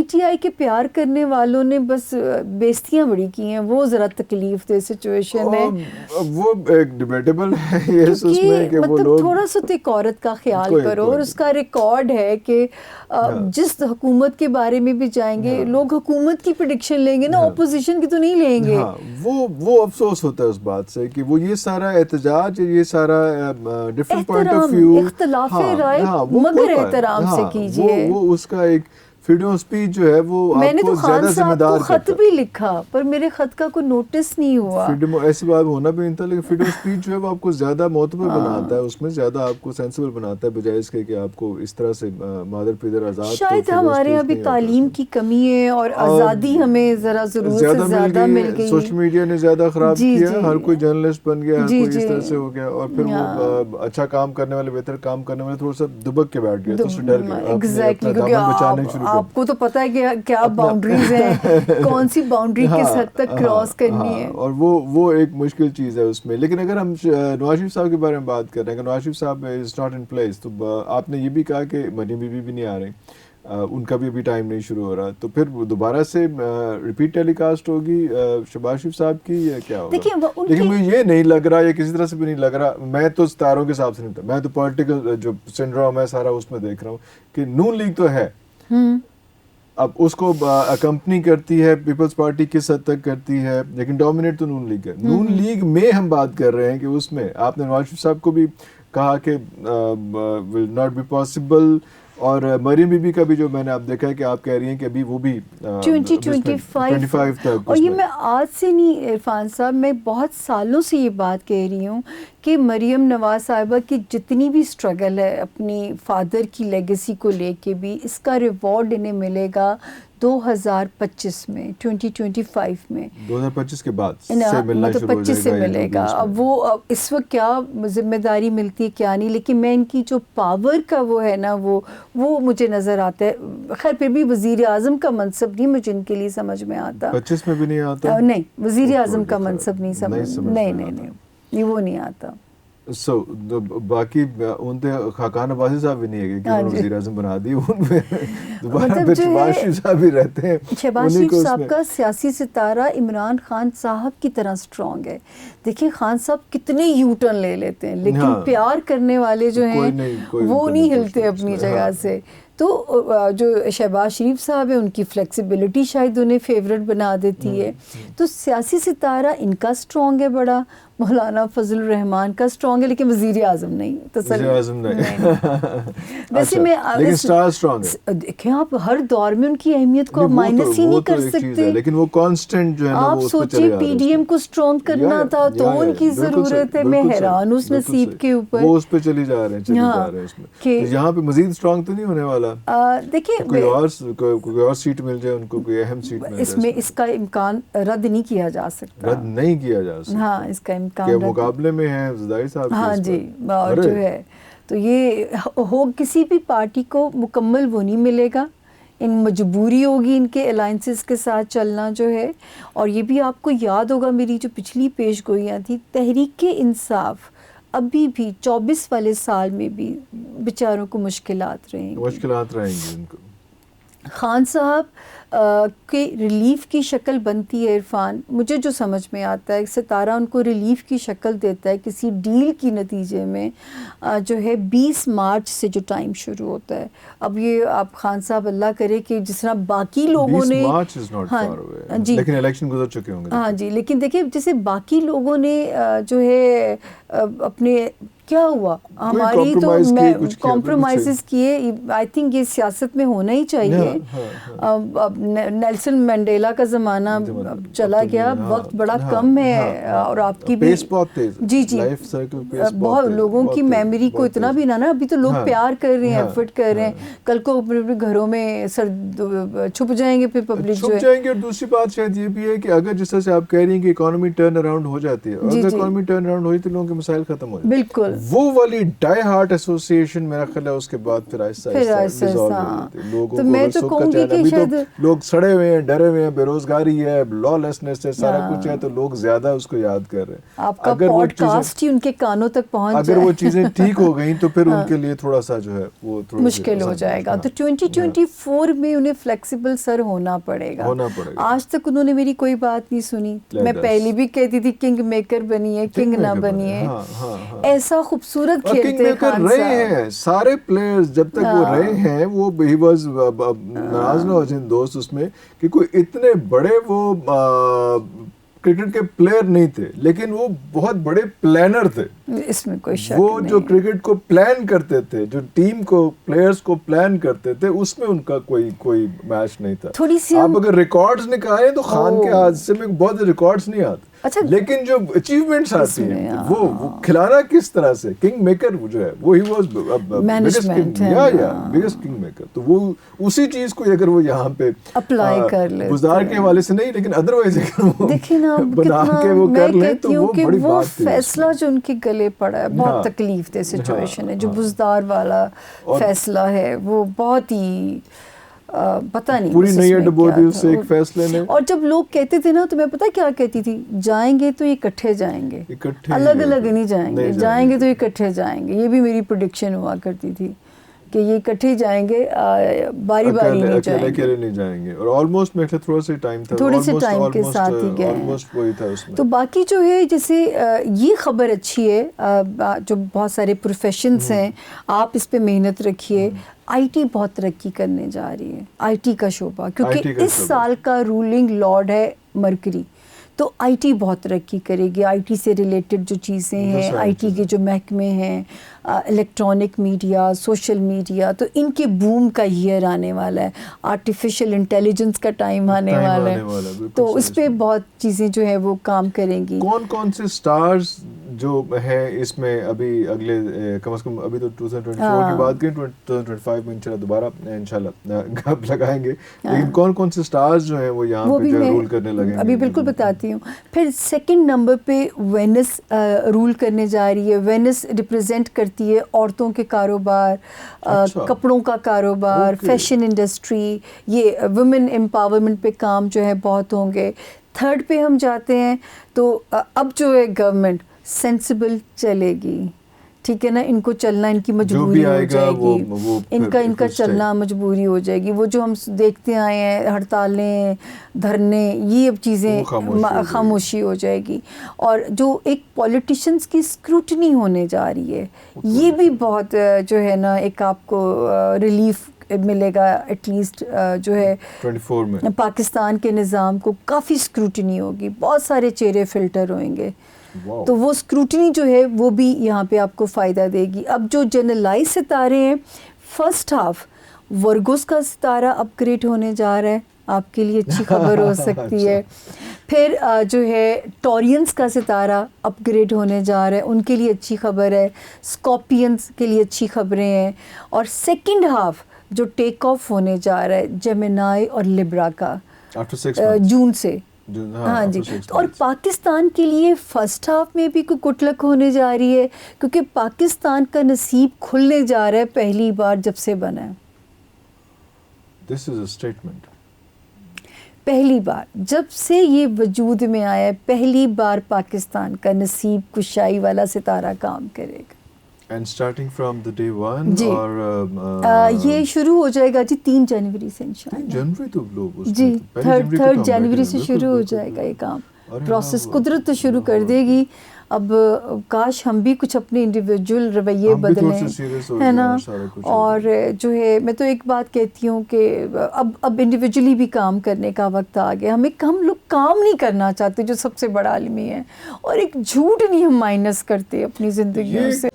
P T I کے پیار کرنے والوں نے بس بیستیاں بڑی کی ہیں, وہ ذرا تکلیف دہ سچویشن ہے. وہ ایک ڈیبیٹیبل ہے اس میں کہ وہ مطلب لوگ تھوڑا سا تو ایک عورت کا خیال کرو, اور اس کا ریکارڈ ہے کہ جس حکومت کے بارے میں بھی جائیں گے لوگ حکومت کی پریڈکشن لیں گے نا, اپوزیشن کی تو نہیں لیں گے. وہ افسوس ہوتا ہے اس بات سے کہ وہ یہ سارا احتجاج, یہ سارا ڈفرنٹ پوائنٹ آف ویو, اختلاف رائے مگر احترام سے کیجیے. وہ اس کا ایک فریڈم آف اسپیچ جو ہے وہ میں نے تو خان صاحب کو خط بھی لکھا پر میرے خط کا کوئی نوٹس نہیں ہوا. فریڈم ایسی بات ہونا بھی نہیں تھا, لیکن فریڈم آف اسپیچ جو ہے وہ آپ کو زیادہ معتبر بناتا ہے, اس میں زیادہ آپ کو سینسیبل بناتا ہے بجائے اس کے کہ آپ کو اس طرح سے مادر پیدر آزاد. شاید ہمارے یہاں بھی تعلیم کی کمی ہے اور آزادی ہمیں ذرا ضرورت سے زیادہ مل گئی. سوشل میڈیا نے زیادہ خراب کیا, ہر کوئی جرنلسٹ بن گیا, ہر کوئی اس طرح سے ہو گیا, اور پھر وہ اچھا کام کرنے والے, بہتر کام کرنے والے تھوڑا سا دبک کے بیٹھ گیا, تو اس سے ڈر گیا. آپ کو تو پتہ ہے کہ کیا باؤنڈریز ہیں, کون سی باؤنڈری کس حد تک کراس کرنی ہے, اور وہ ایک مشکل چیز ہے اس میں. لیکن اگر ہم نواز شریف صاحب کے بارے میں بات کر رہے ہیں کہ نواز شریف صاحب از ناٹ ان پلیس, تو آپ نے یہ بھی کہا کہ مریم بی بی بھی نہیں آ رہی, ان کا بھی ابھی ٹائم نہیں شروع ہو رہا, تو پھر دوبارہ سے ریپیٹ ٹیلی کاسٹ ہوگی شہباز شریف صاحب کی یا کیا ہوگا؟ لیکن مجھے یہ نہیں لگ رہا, یا کسی طرح سے بھی نہیں لگ رہا, میں تو ستاروں کے حساب سے نہیں تھا, میں تو پولیٹیکل جو سنڈروم ہے سارا اس میں دیکھ رہا ہوں کہ نون لیگ تو ہے, اب اس کو اکمپنی کرتی ہے پیپلز پارٹی کس حد تک کرتی ہے, لیکن ڈومینیٹ تو نون لیگ ہے. نون لیگ میں ہم بات کر رہے ہیں کہ اس میں آپ نے نواز شریف صاحب کو بھی کہا کہ ول ناٹ بی پاسبل, اور مریم بی بی کا بھی جو میں نے آپ دیکھا ہے کہ آپ کہہ رہی ہیں کہ ابھی وہ بھی 2025 تک. اور یہ میں آج سے نہیں عرفان صاحب, میں بہت سالوں سے یہ بات کہہ رہی ہوں کہ مریم نواز صاحبہ کی جتنی بھی اسٹرگل ہے اپنی فادر کی لیگیسی کو لے کے بھی, اس کا ریوارڈ انہیں ملے گا 2025 میں, 2025 میں, 2025 کے بعد مطلب 25 سے ملے گا. اب وہ اس وقت کیا ذمہ داری ملتی ہے کیا نہیں, لیکن میں ان کی جو پاور کا وہ ہے نا وہ مجھے نظر آتا ہے. خیر پھر بھی وزیر اعظم کا منصب نہیں مجھے ان کے لیے سمجھ میں آتا, 25 میں بھی نہیں آتا, نہیں وزیر اعظم کا منصب نہیں سمجھ, نہیں یہ وہ نہیں آتا. باقی ان پہ خاقان عباسی صاحب بھی نہیں ہے کہ انہوں نے وزیر اعظم بنا دی, ان پہ دوبارہ پھر شہباز شریف صاحب بھی رہتے ہیں. شہباز شریف صاحب کا سیاسی ستارہ عمران خان صاحب کی طرح اسٹرانگ ہے. دیکھیں خان صاحب کتنے یو ٹرن لے لیتے ہیں, لیکن پیار کرنے والے جو ہیں وہ نہیں ہلتے اپنی جگہ سے. تو جو شہباز شریف صاحب ہیں ان کی فلیکسیبلٹی شاید انہیں فیوریٹ بنا دیتی ہے. تو سیاسی ستارہ ان کا اسٹرانگ ہے بڑا, مولانا فضل الرحمان کا اسٹرانگ ہے, لیکن وزیر اعظم نہیں. ویسے میں دیکھیں آپ ہر دور میں ان کی اہمیت کو مائنس ہی نہیں کر سکتے, لیکن وہ کانسٹنٹ جو ہے نا, آپ سوچیں پی ڈی ایم کو اسٹرانگ کرنا تھا تو ان کی ضرورت ہے. میں حیران اس نصیب کے اوپر, وہ اس پہ چلی جا رہے ہیں اس میں. یہاں پہ مزید اسٹرانگ تو نہیں ہونے والا. دیکھیں کوئی اور سیٹ مل جائے ان کو, کوئی اہم سیٹ مل جائے, اس کا امکان رد نہیں کیا جا سکتا, رد نہیں کیا جا سکتا. ہاں اس کا امکان کہ مقابلے میں ہیں زرداری صاحب. ہاں جی, اور جو ہے تو یہ ہو کسی بھی پارٹی کو مکمل وہ نہیں ملے گا, ان مجبوری ہوگی ان کے الائنسز کے ساتھ چلنا جو ہے. اور یہ بھی آپ کو یاد ہوگا میری جو پچھلی پیش گوئیاں تھیں, تحریک انصاف ابھی بھی 24 والے سال میں بھی بیچاروں کو مشکلات رہیں گی ان کو. خان صاحب کے ریلیف کی شکل بنتی ہے عرفان, مجھے جو سمجھ میں آتا ہے ستارہ ان کو ریلیف کی شکل دیتا ہے کسی ڈیل کی نتیجے میں, جو ہے 20 مارچ سے جو ٹائم شروع ہوتا ہے. اب یہ آپ خان صاحب اللہ کرے کہ جس طرح باقی لوگوں نے, جی لیکن الیکشن گزر چکے ہوں گے, ہاں جی, لیکن دیکھیں جیسے باقی لوگوں نے جو ہے اپنے کیا ہوا, ہماری تو کمپرومائزز کیے. آئی تھنک یہ سیاست میں ہونا ہی چاہیے. اب نیلسن منڈیلا کا زمانہ چلا گیا, وقت بڑا کم ہے, اور آپ کی بھی جی بہت لوگوں کی میموری کو اتنا بھی نہ, ابھی تو لوگ پیار کر رہے ہیں, ایفرٹ کر رہے ہیں, کل کو اپنے اپنے گھروں میں چھپ جائیں گے, پھر پبلک جو ہے. اور دوسری بات شاید یہ بھی ہے کہ اگر جس طرح سے آپ کہہ رہی ہیں کہ اکانومی ٹرن اراؤنڈ ہو جاتی ہے, اگر اکانومی ٹرن اراؤنڈ ہوئی تو لوگوں کے مسائل ختم ہو جاتے ہیں. بالکل وہ والی ڈائی ہارٹ ایسوسیشن میرا خیال ہے اس کے بعد پھر آہستہ آہستہ ڈیزالو ہو گئی تھی. لوگوں تو میں تو کہوں گی کہ شاید لوگ سڑے ہوئے ہیں, ڈرے ہوئے ہیں, بے روزگاری ہے, لا لیسنس ہے, سارا کچھ ہے, تو لوگ زیادہ اس کو یاد کر رہے ہیں. آپ کا پوڈ کاسٹ ہی ان کے کانوں تک پہنچ جائے, اگر وہ چیزیں ٹھیک ہو گئی تو پھر ان کے لیے تھوڑا سا جو ہے وہ مشکل ہو جائے گا. تو 2024 میں انہیں فلیکسیبل سر ہونا پڑے گا. آج تک انہوں نے میری کوئی بات نہیں سنی. میں پہلی بھی کہتی تھی کنگ میکر بنیے, کنگ نہ بنیے. ایسا خوبصورت کھیلتے ہیں خان صاحب. سارے پلیئرز جب تک وہ رہے ہیں, وہ ہی واز, ناراض نہ ہو جائیں دوست اس میں, کہ کوئی اتنے بڑے وہ کرکٹ کے پلیئر نہیں تھے, لیکن وہ بہت بڑے پلانر تھے. اس میں کوئی شک وہ جو کرکٹ کو پلان کرتے تھے, جو ٹیم کو پلیئرز کو پلان کرتے تھے, اس میں ان کا کوئی میچ نہیں تھا. تھوڑی سی آپ اگر ریکارڈز نکالیں تو خان کے ہاتھ سے میں بہت ریکارڈز نہیں آتے, لیکن جو اچیومنٹس آتی ہیں وہ کھلانا کس طرح سے, کنگ میکر جو ہے وہ he was biggest king maker. تو وہ اسی چیز کو اگر وہ یہاں پہ اپلائی کر لے, گزار کے حوالے سے نہیں, لیکن ادروائز دیکھیں نا بنا کے وہ کر لیں تو وہ بڑی وہ بات تھی. فیصلہ جو ان کے گلے پڑا ہے بہت تکلیف دہ سچویشن ہے. جو بزدار والا فیصلہ ہے وہ بہت ہی پتہ نہیں پوری نئی ڈبوڈیو سے ایک فیصلے نے. اور جب لوگ کہتے تھے نا, تو میں پتہ کیا کہتی تھی, جائیں گے تو یہ اکٹھے جائیں گے, الگ الگ نہیں جائیں گے, جائیں گے تو یہ اکٹھے جائیں گے. یہ بھی میری پریڈکشن ہوا کرتی تھی کہ یہ اکٹھے جائیں گے, باری باری نہیں جائیں گے, اکیلے نہیں جائیں گے. اور آلموسٹ میں تھوڑا سا ٹائم تھا, تھوڑے سے ٹائم کے ساتھ ہی گئے آلموسٹ وہی تھا اس میں. تو باقی جو ہے, جیسے یہ خبر اچھی ہے, جو بہت سارے پروفیشنز ہیں, آپ اس پہ محنت رکھیے. آئی ٹی بہت ترقی کرنے جا رہی ہے, آئی ٹی کا شعبہ, کیونکہ اس سال کا رولنگ لارڈ ہے مرکری. تو آئی ٹی بہت ترقی کرے گی. آئی ٹی سے ریلیٹڈ جو چیزیں ہیں, آئی ٹی کے جو محکمے ہیں, الیکٹرانک میڈیا, سوشل میڈیا, تو ان کے بوم کا ایئر آنے والا ہے. آرٹیفیشل انٹیلیجنس کا ٹائم آنے والا ہے, تو اس پہ بہت چیزیں جو ہے وہ کام کریں گی. کون سے سٹارز جو ہیں اس میں ابھی اگلے کم از کم, ابھی تو 2024 کی بات کریں, 2025 میں انشاءاللہ دوبارہ انشاءاللہ گپ لگائیں گے, لیکن کون سے سٹارز جو ہیں وہ یہاں پہ جو رول کرنے لگیں گے ابھی بالکل بتاتی ہوں. پھر سیکنڈ نمبر پہ وینس رول کرنے جا رہی ہے. وینس ریپرزینٹ کرتی ہے عورتوں کے کاروبار, کپڑوں کا کاروبار, فیشن انڈسٹری, یہ ویمن امپاورمنٹ پہ کام جو ہے بہت ہوں گے. تھرڈ پہ ہم جاتے ہیں تو اب جو ہے گورنمنٹ سینسیبل چلے گی, ٹھیک ہے نا, ان کو چلنا ان کی مجبوری ہو جائے گی, ان کا چلنا مجبوری ہو جائے گی. وہ جو ہم دیکھتے آئے ہیں, ہڑتالیں, دھرنے, یہ اب چیزیں خاموشی ہو جائے گی. اور جو ایک پولیٹیشنز کی اسکروٹنی ہونے جا رہی ہے, یہ بھی بہت جو ہے نا ایک آپ کو ریلیف ملے گا. ایٹ لیسٹ جو ہے 24 میں پاکستان کے نظام کو کافی اسکروٹنی ہوگی, بہت سارے چہرے فلٹر ہوئیں گے. تو وہ اسکروٹنی جو ہے وہ بھی یہاں پہ آپ کو فائدہ دے گی. اب جو جنرلائز ستارے ہیں, فرسٹ ہاف ورگوس کا ستارہ اپ گریڈ ہونے جا رہا ہے, آپ کے لیے اچھی خبر ہو سکتی ہے. پھر جو ہے ٹورینز کا ستارہ اپ گریڈ ہونے جا رہا ہے, ان کے لیے اچھی خبر ہے. اسکارپینز کے لیے اچھی خبریں ہیں. اور سیکنڈ ہاف جو ٹیک آف ہونے جا رہا ہے جیمنائی اور لبرا کا جون سے, ہاں جی. اور پاکستان کے لیے فرسٹ ہاف میں بھی کوئی گڈ لک ہونے جا رہی ہے, کیونکہ پاکستان کا نصیب کھلنے جا رہا ہے پہلی بار جب سے بنا ہے. This is a statement. پہلی بار جب سے یہ وجود میں آیا ہے, پہلی بار پاکستان کا نصیب کشائی والا ستارہ کام کرے گا. And starting from the day one, جی, اور یہ شروع ہو جائے گا جی 3 جنوری سے انشاءاللہ. 3 جنوری تو لوگ جی 3 جنوری سے شروع ہو جائے گا یہ کام. پروسیس قدرت تو شروع کر دے گی. اب کاش ہم بھی کچھ اپنے انڈیویجول رویے بدلیں, ہے نا. اور جو ہے میں تو ایک بات کہتی ہوں کہ اب انڈیویجولی بھی کام کرنے کا وقت آ گیا. ہم لوگ کام نہیں کرنا چاہتے, جو سب سے بڑا عالمی ہے, اور ایک جھوٹ نہیں ہم مائنس کرتے اپنی زندگیوں سے.